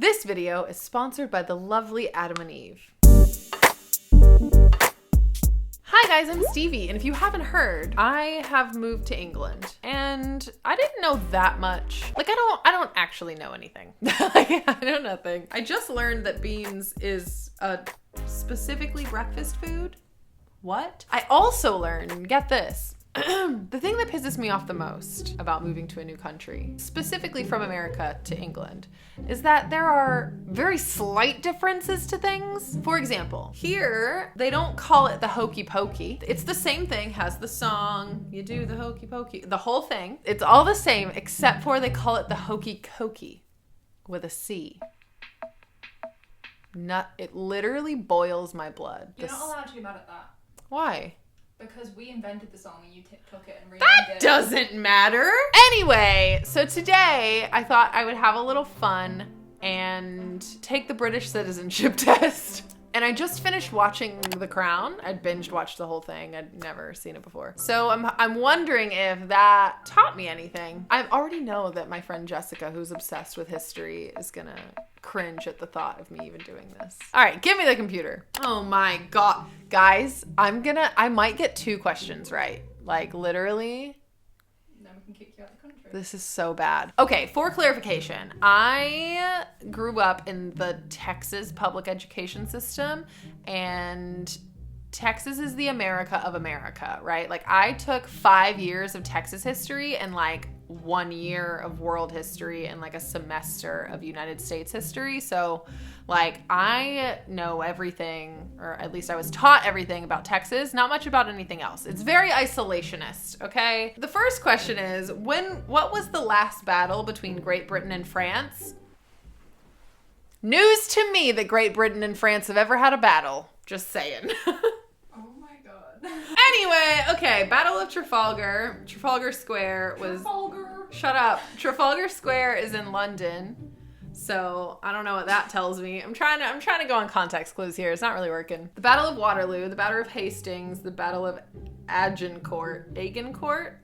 This video is sponsored by the lovely Adam and Eve. Hi guys, I'm Stevie, and if you haven't heard, I have moved to England, and I didn't know that much. Like, I don't actually know anything. Like, I know nothing. I just learned that beans is a specifically breakfast food. What? I also learned, get this, the thing that pisses me off the most about moving to a new country, specifically from America to England, is that there are very slight differences to things. For example, here, they don't call it the hokey pokey. It's the same thing, has the song, you do the hokey pokey, the whole thing. It's all the same, except for they call it the hokey cokey with a C. It literally boils my blood. You're not allowed to be mad at that. Why? Because we invented the song and you took it and renamed That it. doesn't matter. Anyway, so today I thought I would have a little fun and take the British citizenship test. And I just finished watching The Crown. I'd binge watched the whole thing. I'd never seen it before. So I'm wondering if that taught me anything. I already know that my friend Jessica, who's obsessed with history, is gonna cringe at the thought of me even doing this. All right, give me the computer. Oh my God. Guys, I might get 2 questions right. Like literally. Then we can kick you out of the country. This is so bad. Okay, for clarification, I grew up in the Texas public education system, and Texas is the America of America, right? Like I took 5 years of Texas history and like 1 year of world history and like a semester of United States history. So like I know everything, or at least I was taught everything about Texas, not much about anything else. It's very isolationist, okay? The first question is, what was the last battle between Great Britain and France? News to me that Great Britain and France have ever had a battle. Just saying. Oh my God. Anyway, okay, Battle of Trafalgar. Trafalgar Square was... Trafalgar. Shut up. Trafalgar Square is in London. So I don't know what that tells me. I'm trying to go on context clues here. It's not really working. The Battle of Waterloo, the Battle of Hastings, the Battle of Agincourt.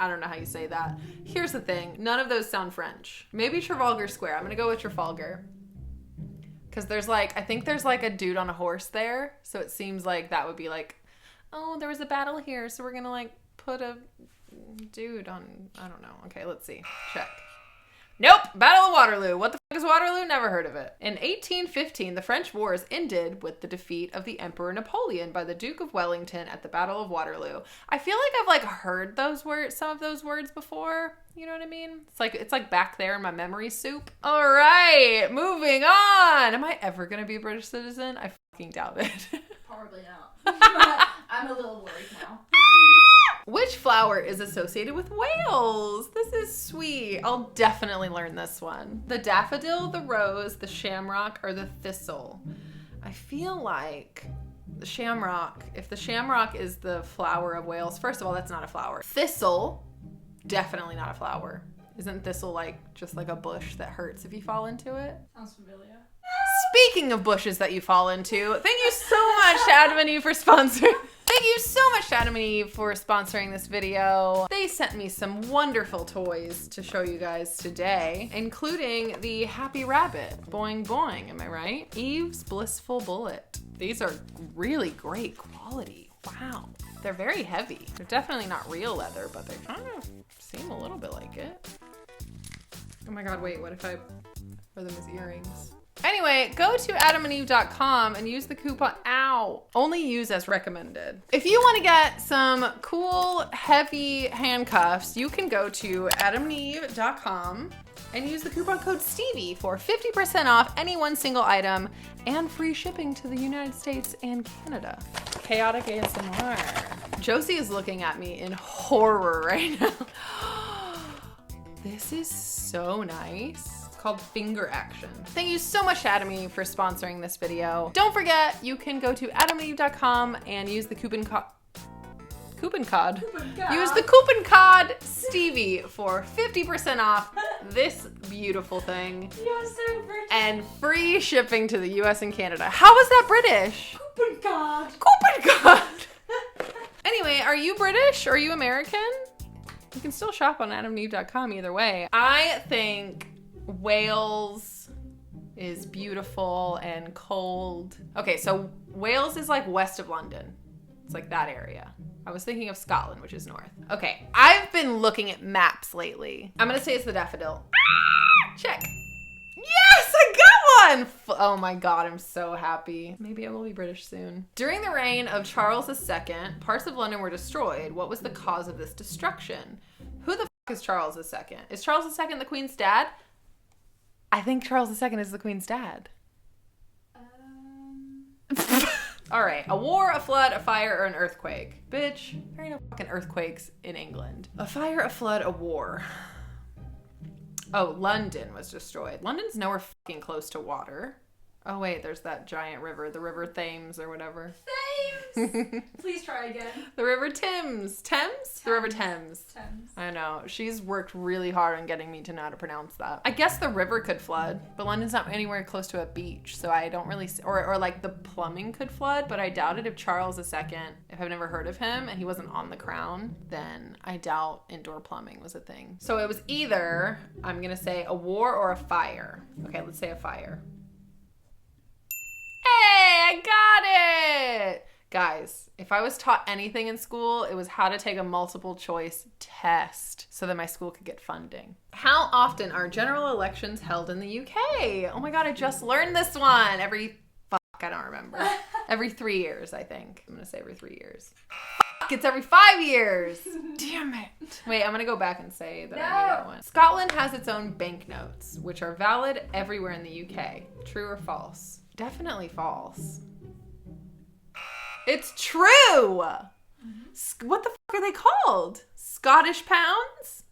I don't know how you say that. Here's the thing. None of those sound French. Maybe Trafalgar Square. I'm going to go with Trafalgar. Because I think there's like a dude on a horse there. So it seems like that would be like, oh, there was a battle here. So we're going to like put a dude on, I don't know. Okay, let's see. Check. Nope. Battle of Waterloo. What the fuck is Waterloo? Never heard of it. In 1815, the French wars ended with the defeat of the Emperor Napoleon by the Duke of Wellington at the Battle of Waterloo. I feel like I've like heard those words, some of those words before. You know what I mean? It's like back there in my memory soup. All right, moving on. Am I ever gonna be a British citizen? I fucking doubt it. Probably not. I'm a little worried now. Which flower is associated with Wales? This is sweet. I'll definitely learn this one. The daffodil, the rose, the shamrock, or the thistle? I feel like the shamrock, if the shamrock is the flower of Wales, first of all, that's not a flower. Thistle, definitely not a flower. Isn't thistle like just like a bush that hurts if you fall into it? Sounds familiar. Speaking of bushes that you fall into, thank you so much to Adam and Eve for sponsoring. Thank you so much to Adam and Eve for sponsoring this video. They sent me some wonderful toys to show you guys today, including the Happy Rabbit. Boing boing, am I right? Eve's Blissful Bullet. These are really great quality. Wow. They're very heavy. They're definitely not real leather, but they kind of seem a little bit like it. Oh my God, wait, what if I wear them as earrings? Anyway, go to adamandeve.com and use the coupon, only use as recommended. If you want to get some cool, heavy handcuffs, you can go to adamandeve.com and use the coupon code Stevie for 50% off any one single item and free shipping to the United States and Canada. Chaotic ASMR. Josie is looking at me in horror right now. This is so nice. Called Finger Action. Thank you so much to Adam and Eve for sponsoring this video. Don't forget, you can go to adamandeve.com and use the coupon code. Use the coupon code Stevie for 50% off this beautiful thing. You're so British. And free shipping to the US and Canada. How was that British? Coupon card. Coupon code. Anyway, are you British or are you American? You can still shop on adamandeve.com either way. I think Wales is beautiful and cold. Okay, so Wales is like west of London. It's like that area. I was thinking of Scotland, which is north. Okay, I've been looking at maps lately. I'm gonna say it's the daffodil. Check. Yes, I got one! Oh my god, I'm so happy. Maybe I will be British soon. During the reign of Charles II, parts of London were destroyed. What was the cause of this destruction? Who the f*** is Charles II? Is Charles II the Queen's dad? I think Charles II is the Queen's dad. All right, a war, a flood, a fire, or an earthquake? Bitch, there ain't no fucking earthquakes in England. A fire, a flood, a war. Oh, London was destroyed. London's nowhere fucking close to water. Oh wait, there's that giant river, the River Thames or whatever. Thames! Please try again. The River Thames. Thames? The River Thames. Thames. I know. She's worked really hard on getting me to know how to pronounce that. I guess the river could flood, but London's not anywhere close to a beach, so I don't really... Or like the plumbing could flood, but I doubt it if Charles II, if I've never heard of him and he wasn't on the crown, then I doubt indoor plumbing was a thing. So it was either, I'm going to say a war or a fire. Okay, let's say a fire. Hey, I got it! Guys, if I was taught anything in school, it was how to take a multiple choice test so that my school could get funding. How often are general elections held in the UK? Oh my god, I just learned this one. I don't remember. Every 3 years, I think. I'm gonna say every 3 years. It's every 5 years. Damn it. Wait, I'm gonna go back and say that I knew that one. Scotland has its own banknotes, which are valid everywhere in the UK. True or false? Definitely false. It's true! Mm-hmm. What the fuck are they called? Scottish pounds?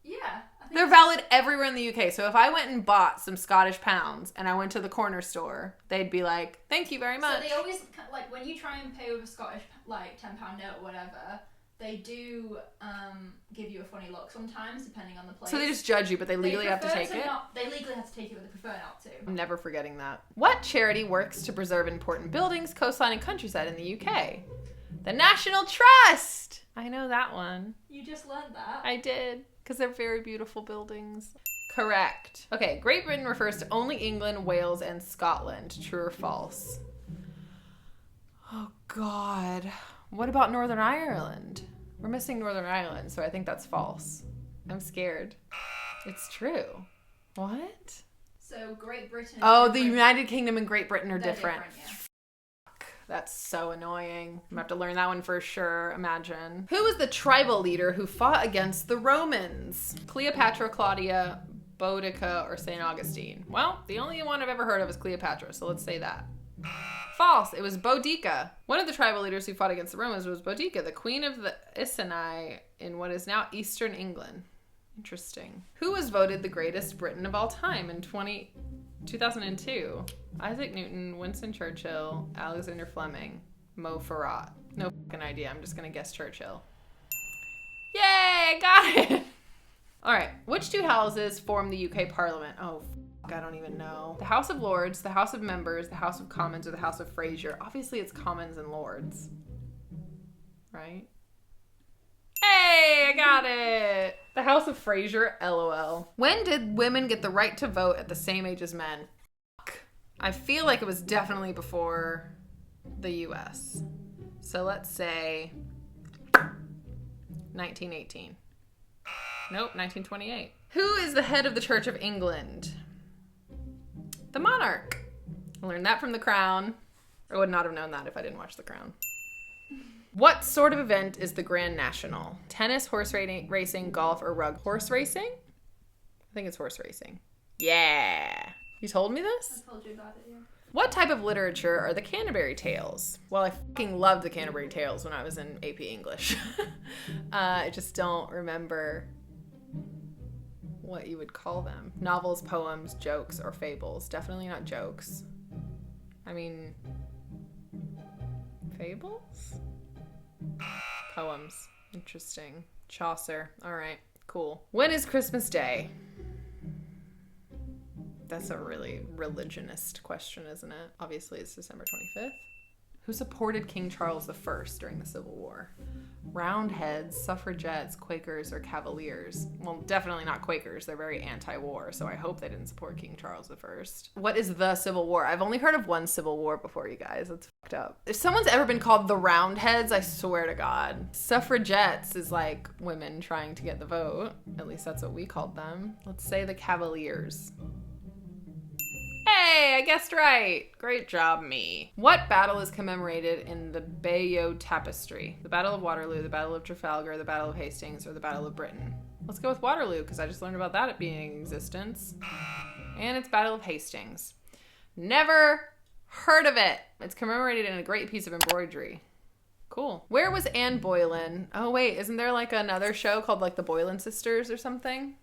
Yeah. They're valid everywhere in the UK. So if I went and bought some Scottish pounds and I went to the corner store, they'd be like, thank you very much. So they always, like, when you try and pay with a Scottish, like, £10 note or whatever, they do give you a funny look sometimes, depending on the place. So they just judge you, but they legally have to take it? They legally have to take it, but they prefer not to. I'm never forgetting that. What charity works to preserve important buildings, coastline, and countryside in the UK? The National Trust! I know that one. You just learned that. I did, because they're very beautiful buildings. Correct. Okay, Great Britain refers to only England, Wales, and Scotland. True or false? Oh, God. What about Northern Ireland? We're missing Northern Ireland, so I think that's false. I'm scared. It's true. What? So Great Britain... Oh, the United Kingdom and Great Britain are different. Yeah. Fuck. That's so annoying. I'm gonna have to learn that one for sure. Imagine. Who was the tribal leader who fought against the Romans? Cleopatra, Claudia, Boudica, or St. Augustine? Well, the only one I've ever heard of is Cleopatra, so let's say that. False. It was Boudica. One of the tribal leaders who fought against the Romans was Boudica, the queen of the Iceni in what is now eastern England. Interesting. Who was voted the greatest Briton of all time in 2002? Isaac Newton, Winston Churchill, Alexander Fleming, Mo Farah. No fucking idea. I'm just going to guess Churchill. Yay! I got it! All right. Which two houses form the UK Parliament? Oh, I don't even know. The House of Lords, the House of Members, the House of Commons, or the House of Fraser. Obviously, it's Commons and Lords. Right? Hey, I got it! The House of Fraser, LOL. When did women get the right to vote at the same age as men? Fuck. I feel like it was definitely before the US. So let's say 1918. Nope, 1928. Who is the head of the Church of England? The monarch. I learned that from The Crown. I would not have known that if I didn't watch The Crown. What sort of event is the Grand National? Tennis, horse racing, golf, or rugby? Horse racing? I think it's horse racing. Yeah. You told me this? I told you about it, yeah. What type of literature are the Canterbury Tales? Well, I fucking loved the Canterbury Tales when I was in AP English. I just don't remember what you would call them. Novels, poems, jokes, or fables. Definitely not jokes. I mean, fables? Poems. Interesting. Chaucer. All right, cool. When is Christmas Day? That's a really religionist question, isn't it? Obviously, it's December 25th. Who supported King Charles I during the Civil War? Roundheads, suffragettes, Quakers, or Cavaliers. Well, definitely not Quakers. They're very anti-war, so I hope they didn't support King Charles I. What is the Civil War? I've only heard of one Civil War before, you guys. That's fucked up. If someone's ever been called the Roundheads, I swear to God. Suffragettes is like women trying to get the vote. At least that's what we called them. Let's say the Cavaliers. Hey, I guessed right. Great job, me. What battle is commemorated in the Bayeux Tapestry? The Battle of Waterloo, the Battle of Trafalgar, the Battle of Hastings, or the Battle of Britain? Let's go with Waterloo, because I just learned about that being in existence. And it's Battle of Hastings. Never heard of it. It's commemorated in a great piece of embroidery. Cool. Where was Anne Boleyn? Oh, wait, isn't there like another show called like the Boleyn Sisters or something?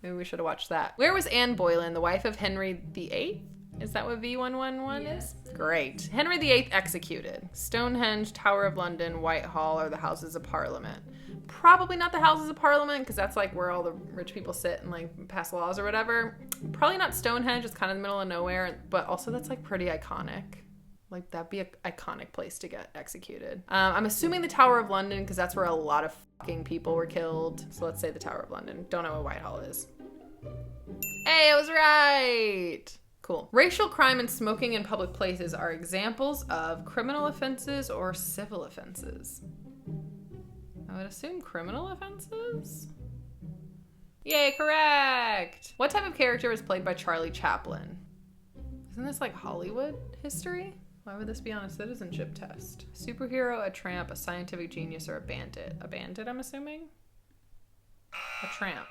Maybe we should have watched that. Where was Anne Boleyn, the wife of Henry VIII? Is that what V111 is? Great. Henry VIII executed. Stonehenge, Tower of London, Whitehall, or the Houses of Parliament? Probably not the Houses of Parliament, because that's like where all the rich people sit and like pass laws or whatever. Probably not Stonehenge. It's kind of in the middle of nowhere, but also that's like pretty iconic. Like that'd be an iconic place to get executed. I'm assuming the Tower of London, because that's where a lot of fucking people were killed. So let's say the Tower of London. Don't know what Whitehall is. Hey, I was right. Cool. Racial crime and smoking in public places are examples of criminal offenses or civil offenses. I would assume criminal offenses? Yay, correct! What type of character was played by Charlie Chaplin? Isn't this like Hollywood history? Why would this be on a citizenship test? Superhero, a tramp, a scientific genius, or a bandit? A bandit, I'm assuming? A tramp.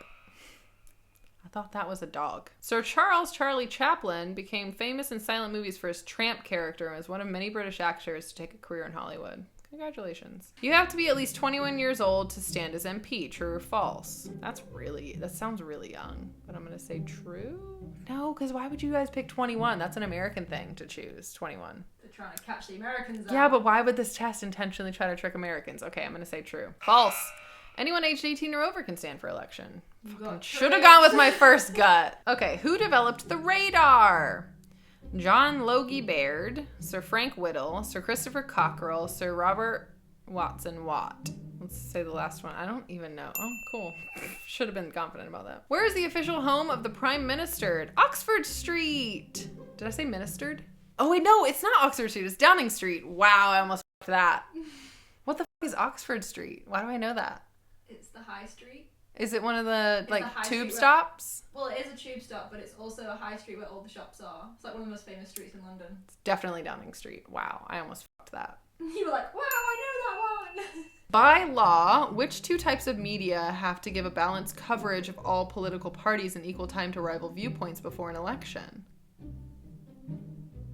I thought that was a dog. Sir Charles Charlie Chaplin became famous in silent movies for his tramp character and was one of many British actors to take a career in Hollywood. Congratulations. You have to be at least 21 years old to stand as MP. True or false? That sounds really young, but I'm gonna say true? No, because why would you guys pick 21? That's an American thing to choose, 21. They're trying to catch the Americans out. Yeah, but why would this test intentionally try to trick Americans? Okay, I'm gonna say true. False. Anyone aged 18 or over can stand for election. Should have gone with my first gut. Okay, who developed the radar? John Logie Baird, Sir Frank Whittle, Sir Christopher Cockerell, Sir Robert Watson Watt. Let's say the last one. I don't even know. Oh, cool. Should have been confident about that. Where is the official home of the Prime Minister? Oxford Street. Did I say ministered? Oh, wait, no, it's not Oxford Street. It's Downing Street. Wow, I almost f***ed that. What the f*** is Oxford Street? Why do I know that? It's the High Street. Is it one of the, like, tube street stops? Well, it is a tube stop, but it's also a high street where all the shops are. It's like one of the most famous streets in London. It's definitely Downing Street. Wow, I almost f***ed that. You were like, wow, I know that one. By law, which two types of media have to give a balanced coverage of all political parties in equal time to rival viewpoints before an election?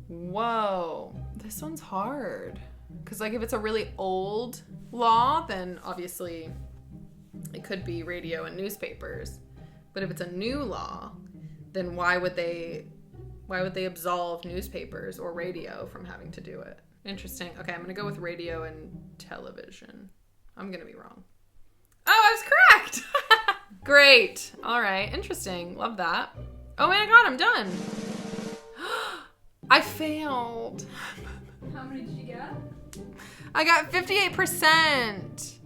Whoa, this one's hard. Because, like, if it's a really old law, then obviously it could be radio and newspapers. But if it's a new law, then why would they absolve newspapers or radio from having to do it? Interesting. Okay, I'm going to go with radio and television. I'm going to be wrong. Oh, I was correct! Great. All right. Interesting. Love that. Oh my God, I'm done. I failed. How many did you get? I got 58%. Is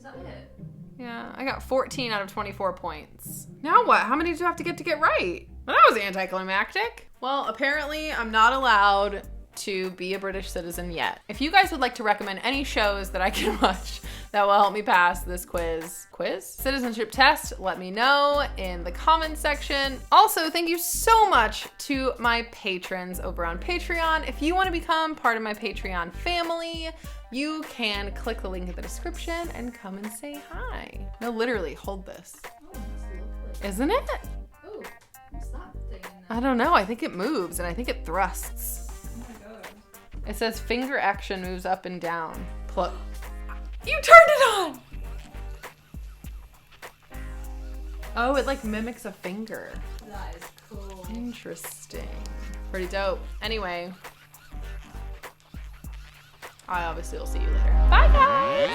that it? Yeah, I got 14 out of 24 points. Now what? How many do you have to get right? Well, that was anticlimactic. Well, apparently I'm not allowed to be a British citizen yet. If you guys would like to recommend any shows that I can watch that will help me pass this citizenship test, let me know in the comments section. Also, thank you so much to my patrons over on Patreon. If you want to become part of my Patreon family, you can click the link in the description and come and say hi. No, literally, hold this. Oh, that's lovely. Isn't it? Oh, what's that thing in there? I don't know. I think it moves and I think it thrusts. Oh my God. It says finger action moves up and down. Pluck. You turned it on! Oh, it like mimics a finger. That is cool. Interesting. Pretty dope. Anyway, I obviously will see you later. Bye, guys!